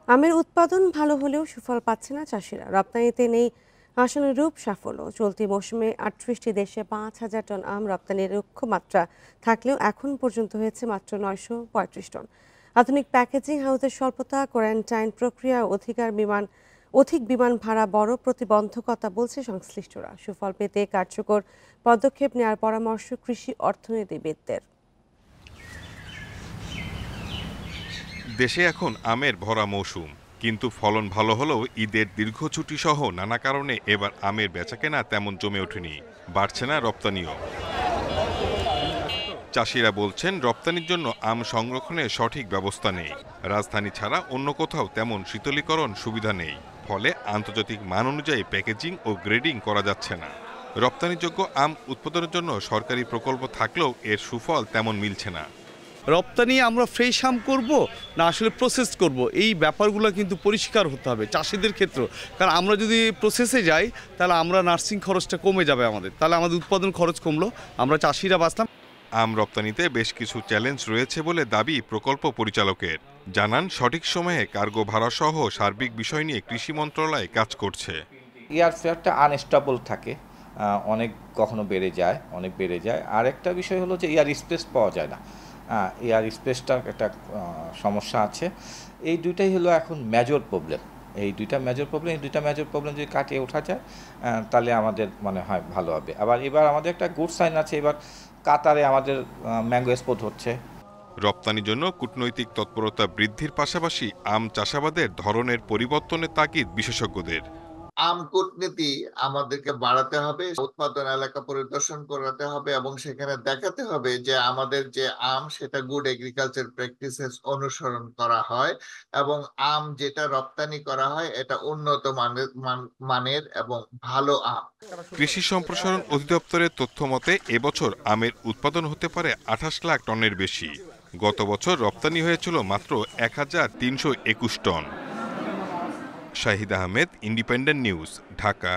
আমের উৎপাদন ভালো হলেও সুফল পাচ্ছে না চাষিরা। রপ্তানিতে নেই আশানুরূপ সাফল্য। চলতি মৌসুমে 38টি দেশে 5,000 টন আম রপ্তানির লক্ষ্যমাত্রা থাকলেও এখন পর্যন্ত হয়েছে মাত্র 935 টন। আধুনিক প্যাকেজিং হাউসের স্বল্পতা, কোয়ারেন্টাইন প্রক্রিয়া ও অধিক বিমান ভাড়া বড় প্রতিবন্ধকতা বলছে সংশ্লিষ্টরা। সুফল পেতে কার্যকর পদক্ষেপ নেওয়ার পরামর্শ কৃষি অর্থনীতিবিদদের। দেশে এখন আমের ভরা মৌসুম, কিন্তু ফলন ভালো হলেও ঈদের দীর্ঘ ছুটি সহ নানা কারণে এবার আমের বেচাকেনা তেমন জমে ওঠেনি, বাড়ছে না রপ্তানিও। চাষিরা বলছেন রপ্তানির জন্য আম সংরক্ষণের সঠিক ব্যবস্থা নেই। রাজধানী ছাড়া অন্য কোথাও তেমন শীতলীকরণ সুবিধা নেই, ফলে আন্তর্জাতিক মান অনুযায়ী প্যাকেজিং ও গ্রেডিং করা যাচ্ছে না। রপ্তানিযোগ্য আম উৎপাদনের জন্য সরকারি প্রকল্প থাকলেও এর সুফল তেমন মিলছে না। রপ্তানি আমরা ফ্রেশ আম করব না আসলে প্রসেস করব, এই ব্যাপারগুলো কিন্তু পরিষ্কার হতে হবে চাষিদের ক্ষেত্রে। কারণ আমরা যদি প্রসেসে যাই তাহলে আমরা নার্সিং খরচটা কমে যাবে আমাদের, তাহলে আমাদের উৎপাদন খরচ কমলো, আমরা চাষিরা বাঁচলাম। আম রপ্তানিতে বেশ কিছু চ্যালেঞ্জ রয়েছে বলে দাবি প্রকল্প পরিচালকের। জানান সঠিক সময়ে কার্গো ভাড়া সহ সার্বিক বিষয় নিয়ে কৃষি মন্ত্রণালয় কাজ করছে। এয়ারফেয়ারটা আনস্টেবল থাকে, কখনো অনেক বেড়ে যায়। আর একটা বিষয় হলো যে এয়ার স্পেস পাওয়া যায় না, এয়ার স্পেসটার একটা সমস্যা আছে। এই দুইটাই হলো এখন মেজর প্রবলেম। এই দুইটা মেজর প্রবলেম যদি কাটিয়ে ওঠা যায় তাহলে আমাদের মনে হয় ভালো হবে। আবার এবার আমাদের একটা গুড সাইন আছে, এবার কাতারে আমাদের ম্যাঙ্গো এক্সপোর্ট হচ্ছে। রপ্তানির জন্য কূটনৈতিক তৎপরতা বৃদ্ধির পাশাপাশি আম চাষাবাদের ধরনের পরিবর্তনের তাগিদ বিশেষজ্ঞদের। আম কূটনীতি আমাদেরকে বাড়াতে হবে, উৎপাদন এলাকা পরিদর্শন করাতে হবে এবং সেখানে দেখাতে হবে যে আমাদের যে আম সেটা গুড এগ্রিকালচার প্র্যাকটিসেস অনুসরণ করা হয় এবং আম যেটা রপ্তানি করা হয় এটা উন্নত মানের এবং ভালো আম। কৃষি সম্প্রসারণ অধিদপ্তরের তথ্য মতে এবছর আমের উৎপাদন হতে পারে 28 লাখ টনের বেশি। গত বছর রপ্তানি হয়েছিল মাত্র 1321 ton. Shahid Ahmed, Independent News, Dhaka.